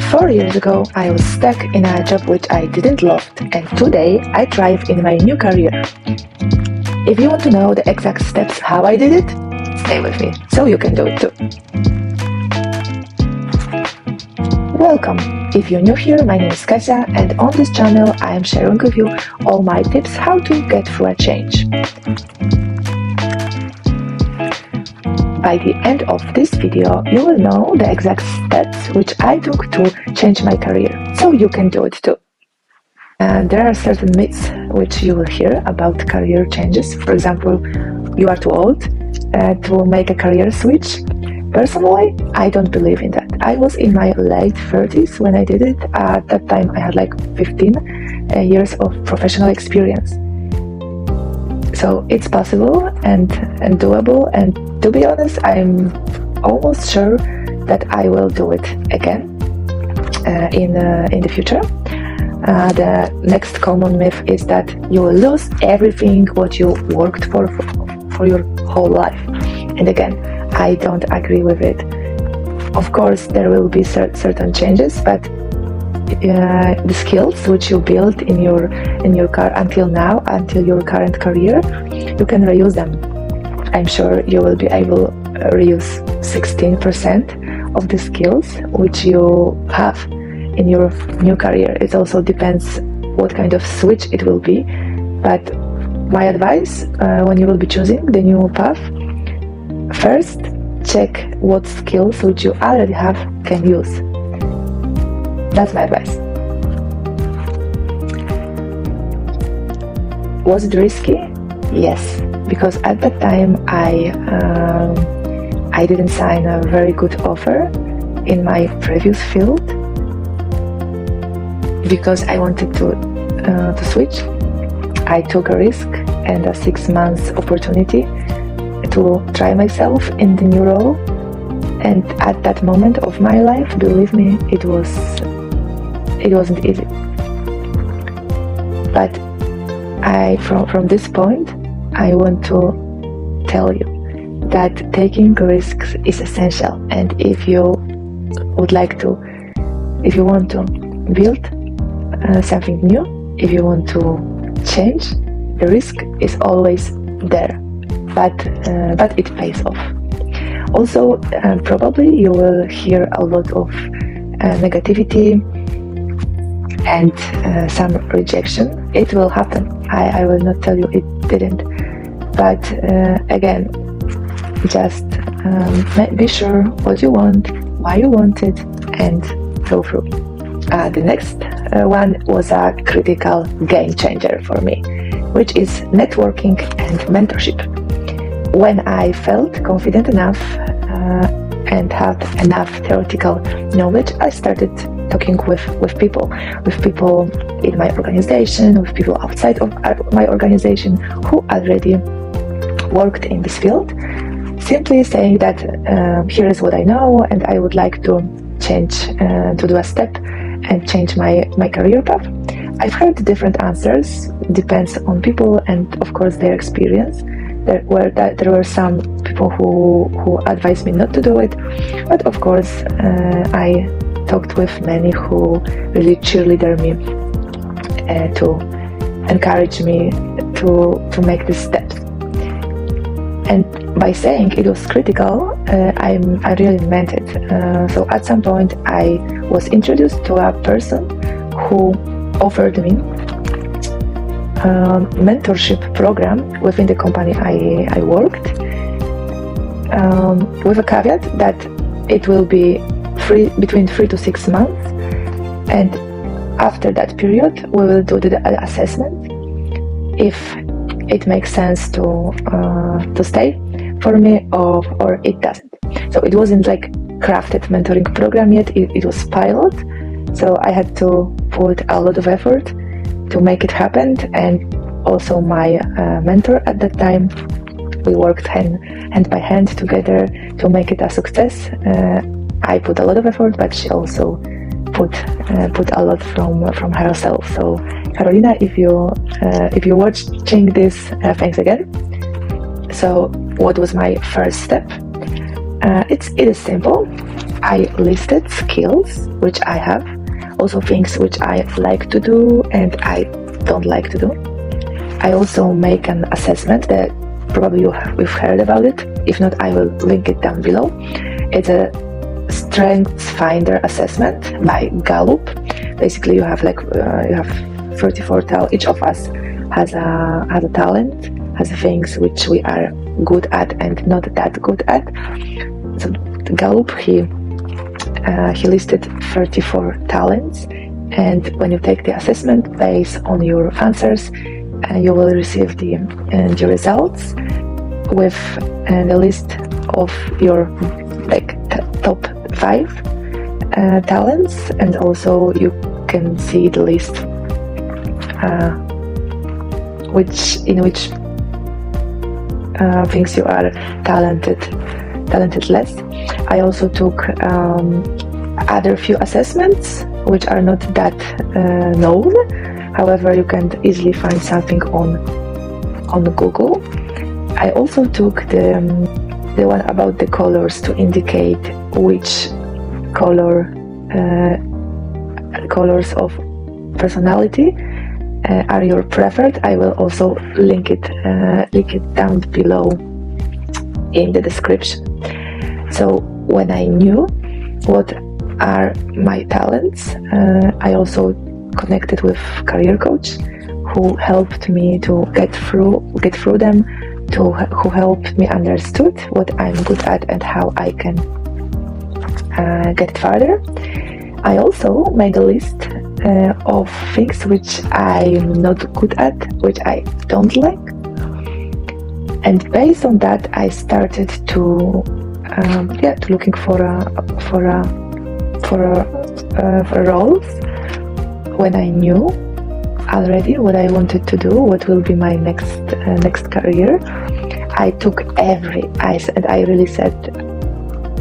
4 years ago, I was stuck in a job which I didn't love, and today I thrive in my new career. If you want to know the exact steps how I did it, stay with me, so you can do it too. Welcome! If you're new here, my name is Kasia, and on this channel I am sharing with you all my tips how to get through a change. By the end of this video, you will know the exact steps which I took to change my career, so you can do it too. There are certain myths which you will hear about career changes. For example, you are too old to make a career switch. Personally, I don't believe in that. I was in my late 30s when I did it. At that time, I had like 15 years of professional experience. So it's possible and doable, and to be honest, I'm almost sure that I will do it again in the future. The next common myth is that you will lose everything what you worked for your whole life. And again, I don't agree with it. Of course, there will be certain changes, but the skills which you built in your car until now, until your current career, you can reuse them. I'm sure you will be able to reuse 16% of the skills which you have in your new career. It also depends what kind of switch it will be, but my advice when you will be choosing the new path, first check what skills which you already have can use. That's my advice. Was it risky? Yes, because at that time I didn't sign a very good offer in my previous field because I wanted to switch. I took a risk and a 6 months opportunity to try myself in the new role, and at that moment of my life, believe me, it wasn't easy. But from this point, I want to tell you that taking risks is essential, and if you want to build something new, if you want to change, the risk is always there, but it pays off. Also, probably you will hear a lot of negativity and some rejection. It will happen. I will not tell you it didn't, but again, just be sure what you want, why you want it, and go through. The next one was a critical game changer for me, which is networking and mentorship. When I felt confident enough and had enough theoretical knowledge, I started talking with people in my organization, with people outside of my organization who already worked in this field, simply saying that here is what I know and I would like to change, to do a step and change my career path. I've heard different answers, depends on people and of course their experience. There were some people who advised me not to do it, but of course I talked with many who really cheerleader me to encourage me to make this step. And by saying it was critical, I really meant it. So at some point I was introduced to a person who offered me mentorship program within the company I worked, with a caveat that it will be between 3 to 6 months, and after that period we will do the assessment if it makes sense to stay for me or it doesn't. So it wasn't like crafted mentoring program yet, it was pilot, so I had to put a lot of effort to make it happen, and also my mentor at that time, we worked hand by hand together to make it a success. I put a lot of effort, but she also put a lot from herself. So Carolina, if you're watching this, thanks again. So what was my first step? It is simple. I listed skills which I have, also things which I like to do and I don't like to do. I also make an assessment that probably you've heard about it. If not, I will link it down below. It's a Strengths Finder assessment by Gallup. Basically, you have 34 talents. Each of us has a talent, has things which we are good at and not that good at. So Gallup, he listed 34 talents, and when you take the assessment based on your answers, you will receive the results with the list of your top 5 talents, and also you can see the list in which things you are talented less. I also took other few assessments which are not that known. However, you can easily find something on Google. I also took the one about the colors to indicate which colors of personality are your preferred. I will also link it down below in the description. So when I knew what are my talents, I also connected with career coach who helped me to get through them, who helped me understood what I'm good at and how I can get further. I also made a list of things which I'm not good at, which I don't like, and based on that I started to looking for roles. When I knew already what I wanted to do, what will be my next career, I took and I really said,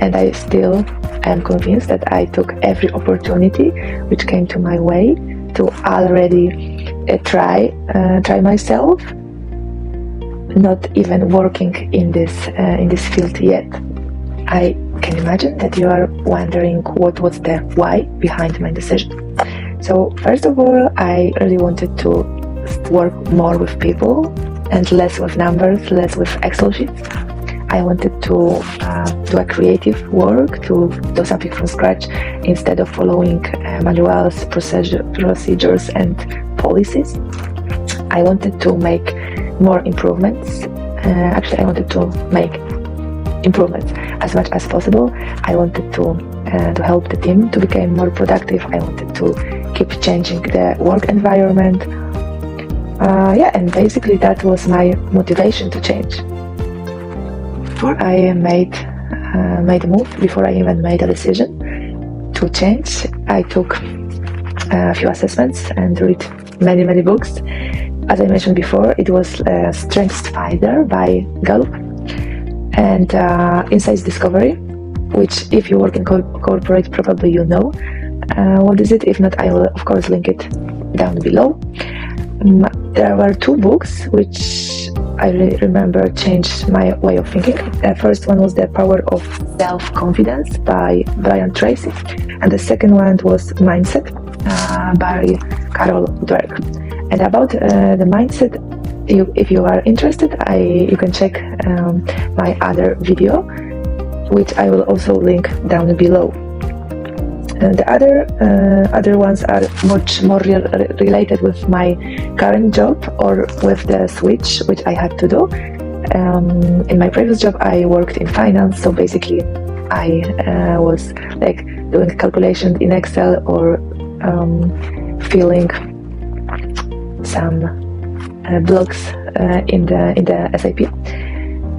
and I still am convinced that I took every opportunity which came to my way to already try myself, not even working in this field yet. I can imagine that you are wondering what was the why behind my decision. So first of all, I really wanted to work more with people and less with numbers, less with Excel sheets. I wanted to do a creative work, to do something from scratch instead of following manuals, procedures and policies. I wanted to make more improvements. Actually, I wanted to make improvements as much as possible. I wanted to help the team to become more productive. I wanted to keep changing the work environment. And basically that was my motivation to change. Before I made a move, before I even made a decision to change, I took a few assessments and read many books. As I mentioned before, it was Strengths Finder by Gallup and Insights Discovery, which if you work in corporate, probably you know what is it. If not, I will of course link it down below. There were 2 books which I really remember changed my way of thinking. The first one was The Power of Self-Confidence by Tracy, and the second one was Mindset by Carol Dweck. And about the mindset, if you are interested, you can check my other video, which I will also link down below. The other ones are much more related with my current job or with the switch which I had to do. In my previous job, I worked in finance, so basically I was like doing calculations in Excel or filling some blocks in the SAP.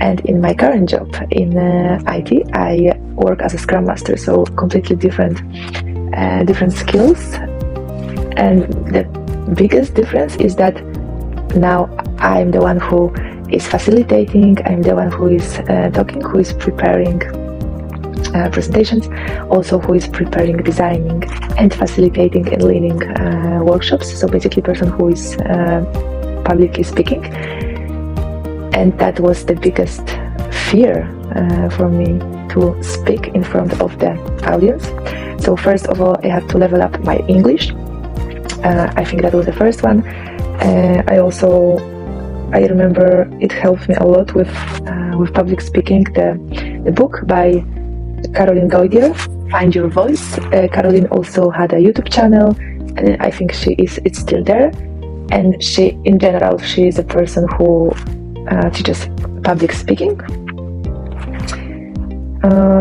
And in my current job in IT, I work as a Scrum Master, so completely different skills. And the biggest difference is that now I'm the one who is facilitating, I'm the one who is talking, who is preparing presentations, also who is preparing, designing and facilitating and leading workshops. So basically person who is publicly speaking. And that was the biggest fear for me to speak in front of the audience. So first of all, I had to level up my English. I think that was the first one. I remember it helped me a lot with public speaking. The book by Caroline Goidier, Find Your Voice. Caroline also had a YouTube channel, and I think it's still there. And in general, she is a person who teaches public speaking.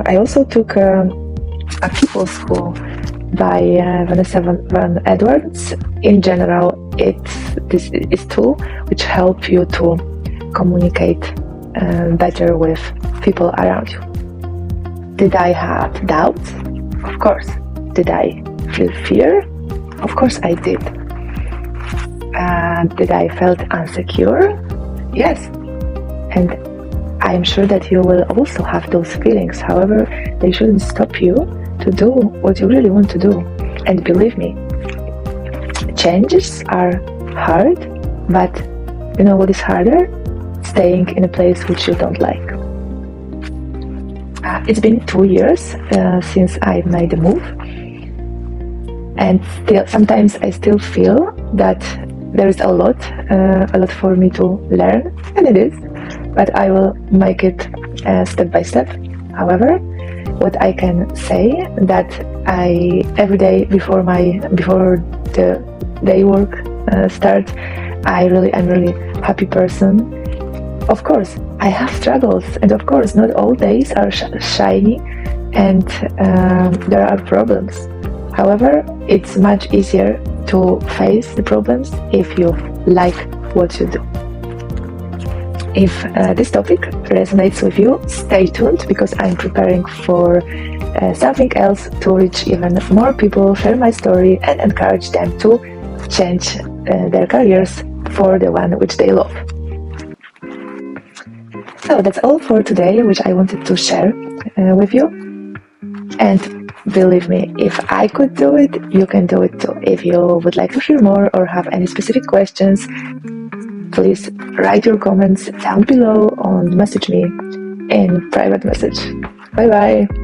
I also took a People School by Vanessa Van Edwards. In general, this is tool which help you to communicate better with people around you. Did I have doubts? Of course. Did I feel fear? Of course I did. Did I felt insecure? Yes. And I'm sure that you will also have those feelings. However, they shouldn't stop you to do what you really want to do. And believe me, changes are hard, but you know what is harder? Staying in a place which you don't like. It's been 2 years since I made the move, and sometimes I still feel that there is a lot for me to learn, and it is, but I will make it step by step. However, what I can say that every day before the day work starts, I'm really happy person. Of course, I have struggles, and of course, not all days are shiny, and there are problems. However, it's much easier to face the problems if you like what you do. If this topic resonates with you, stay tuned, because I'm preparing for something else to reach even more people, share my story, and encourage them to change their careers for the one which they love. So that's all for today, which I wanted to share with you. And believe me, if I could do it, you can do it too. If you would like to hear more or have any specific questions, please write your comments down below or message me in private message. Bye bye.